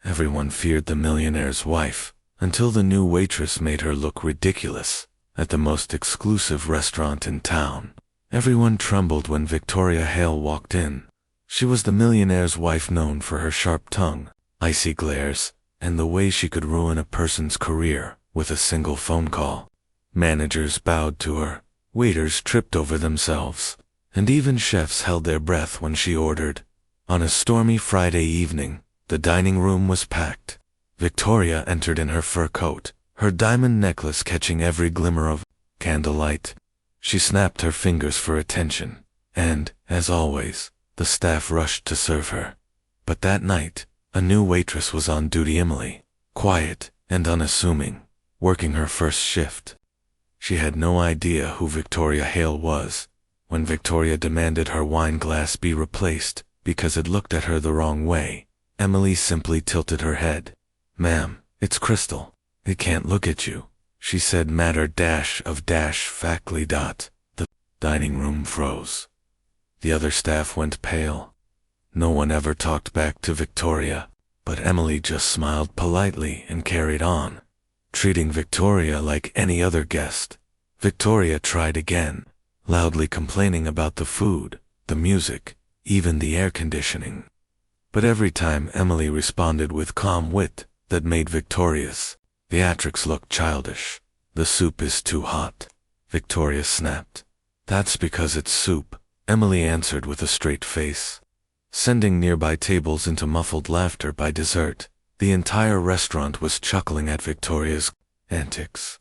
Everyone feared the millionaire's wife, until the new waitress made her look ridiculous at the most exclusive restaurant in town. Everyone trembled when Victoria Hale walked in. She was the millionaire's wife, known for her sharp tongue, icy glares, and the way she could ruin a person's career with a single phone call. Managers bowed to her, waiters tripped over themselves, and even chefs held their breath when she ordered. On a stormy Friday evening, the dining room was packed. Victoria entered in her fur coat, her diamond necklace catching every glimmer of candlelight. She snapped her fingers for attention, and, as always, the staff rushed to serve her. But that night, a new waitress was on duty. Emily, quiet and unassuming, working her first shift. She had no idea who Victoria Hale was. When Victoria demanded her wine glass be replaced because it looked at her the wrong way, Emily simply tilted her head. "Ma'am, it's crystal. It can't look at you," she said, matter-of-factly. The dining room froze. The other staff went pale. No one ever talked back to Victoria, but Emily just smiled politely and carried on, treating Victoria like any other guest. Victoria tried again, loudly complaining about the food, the music, even the air conditioning. But every time Emily responded with calm wit that made Victoria's theatrics look childish. "The soup is too hot," Victoria snapped. "That's because it's soup," Emily answered with a straight face, sending nearby tables into muffled laughter. By dessert, the entire restaurant was chuckling at Victoria's antics.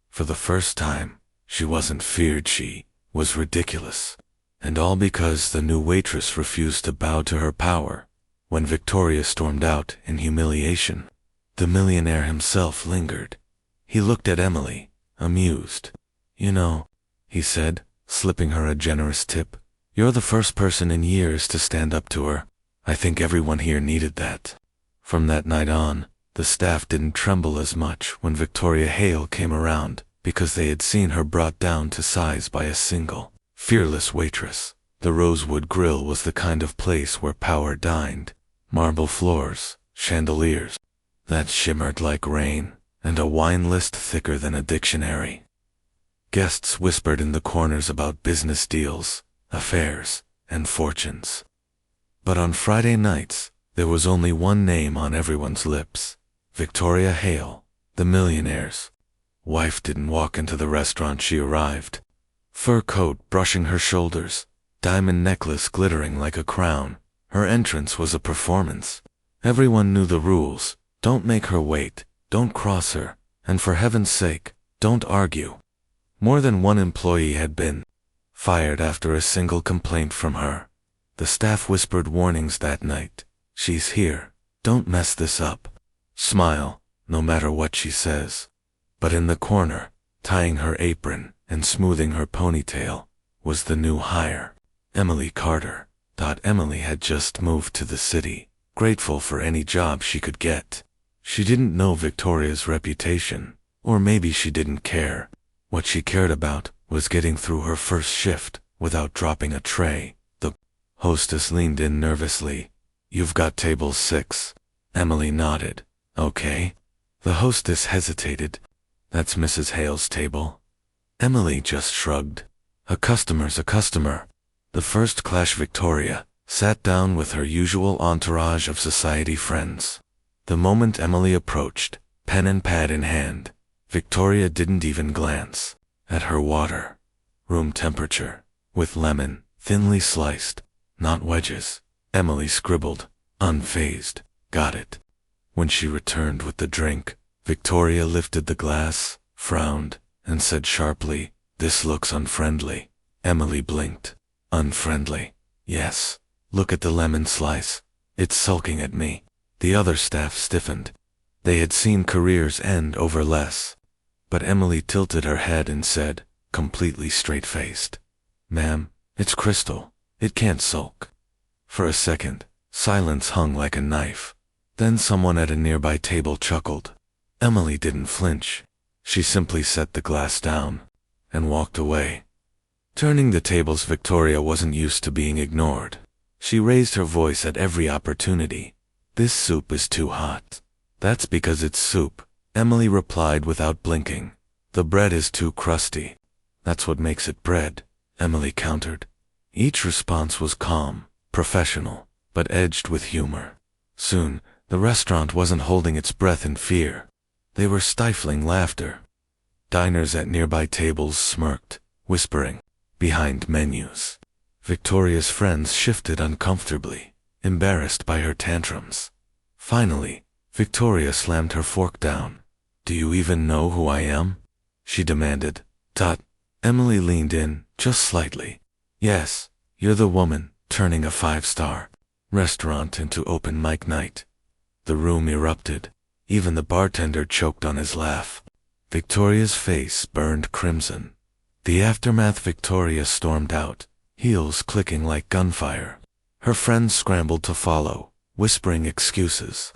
For the first time, she wasn't feared, she was ridiculous. And all because the new waitress refused to bow to her power. When Victoria stormed out in humiliation, the millionaire himself lingered. He looked at Emily, amused. "You know," he said, slipping her a generous tip, "you're the first person in years to stand up to her. I think everyone here needed that." From that night on, the staff didn't tremble as much when Victoria Hale came around, because they had seen her brought down to size by a single, fearless waitress. The Rosewood Grill was the kind of place where power dined. Marble floors, chandeliers that shimmered like rain, and a wine list thicker than a dictionary. Guests whispered in the corners about business deals, affairs, and fortunes. But on Friday nights, there was only one name on everyone's lips: Victoria Hale, the millionaire's wife. Didn't walk into the restaurant. She arrived, fur coat brushing her shoulders, diamond necklace glittering like a crown. Her entrance was a performance. Everyone knew the rules. Don't make her wait, don't cross her, and for heaven's sake, don't argue. More than one employee had been fired after a single complaint from her. The staff whispered warnings that night. "She's here. Don't mess this up. Smile, no matter what she says." But in the corner, tying her apron and smoothing her ponytail, was the new hire, Emily Carter. Emily had just moved to the city, grateful for any job she could get. She didn't know Victoria's reputation, or maybe she didn't care. What she cared about was getting through her first shift without dropping a tray. The hostess leaned in nervously. "You've got table 6. Emily nodded. "Okay." The hostess hesitated. "That's Mrs. Hale's table." Emily just shrugged. "A customer's a customer." The first clash. Victoria sat down with her usual entourage of society friends. The moment Emily approached, pen and pad in hand, Victoria didn't even glance at her water. "Room temperature, with lemon, thinly sliced, not wedges," Emily scribbled, unfazed. "Got it." When she returned with the drink, Victoria lifted the glass, frowned, and said sharply, "This looks unfriendly." Emily blinked. "Unfriendly? Yes. Look at the lemon slice. It's sulking at me." The other staff stiffened. They had seen careers end over less. But Emily tilted her head and said, completely straight-faced, "Ma'am, it's crystal. It can't sulk." For a second, silence hung like a knife. Then someone at a nearby table chuckled. Emily didn't flinch. She simply set the glass down and walked away. Turning the tables, Victoria wasn't used to being ignored. She raised her voice at every opportunity. "This soup is too hot." "That's because it's soup," Emily replied without blinking. "The bread is too crusty." "That's what makes it bread," Emily countered. Each response was calm, professional, but edged with humor. Soon, the restaurant wasn't holding its breath in fear. They were stifling laughter. Diners at nearby tables smirked, whispering, behind menus. Victoria's friends shifted uncomfortably, embarrassed by her tantrums. Finally, Victoria slammed her fork down. "Do you even know who I am?" she demanded. Emily leaned in, just slightly. "Yes, you're the woman turning a 5-star restaurant into open mic night." The room erupted. Even the bartender choked on his laugh. Victoria's face burned crimson. The aftermath, Victoria stormed out, heels clicking like gunfire. Her friends scrambled to follow, whispering excuses.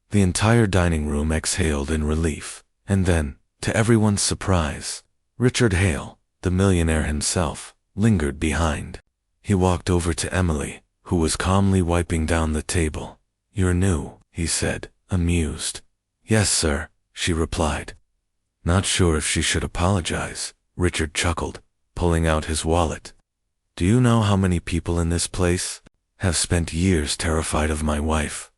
The entire dining room exhaled in relief, and then, to everyone's surprise, Richard Hale, the millionaire himself, lingered behind. He walked over to Emily, who was calmly wiping down the table. "You're new," he said, amused. "Yes, sir," she replied. Not sure if she should apologize, Richard chuckled, pulling out his wallet. "Do you know how many people in this place have spent years terrified of my wife?"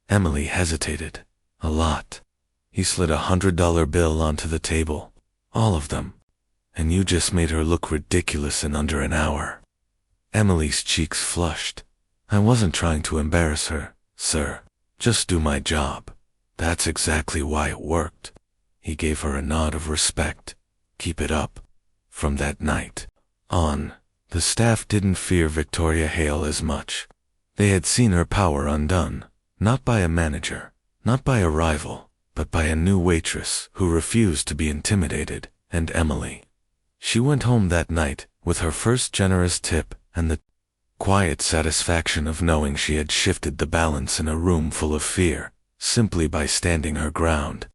Emily hesitated. "A lot." He slid a $100 bill onto the table. "All of them. And you just made her look ridiculous in under an hour." Emily's cheeks flushed. "I wasn't trying to embarrass her, sir. Just do my job." "That's exactly why it worked." He gave her a nod of respect. "Keep it up." From that night on, the staff didn't fear Victoria Hale as much. They had seen her power undone, not by a manager, not by a rival, but by a new waitress who refused to be intimidated, and Emily. She went home that night with her first generous tip and the quiet satisfaction of knowing she had shifted the balance in a room full of fear, simply by standing her ground.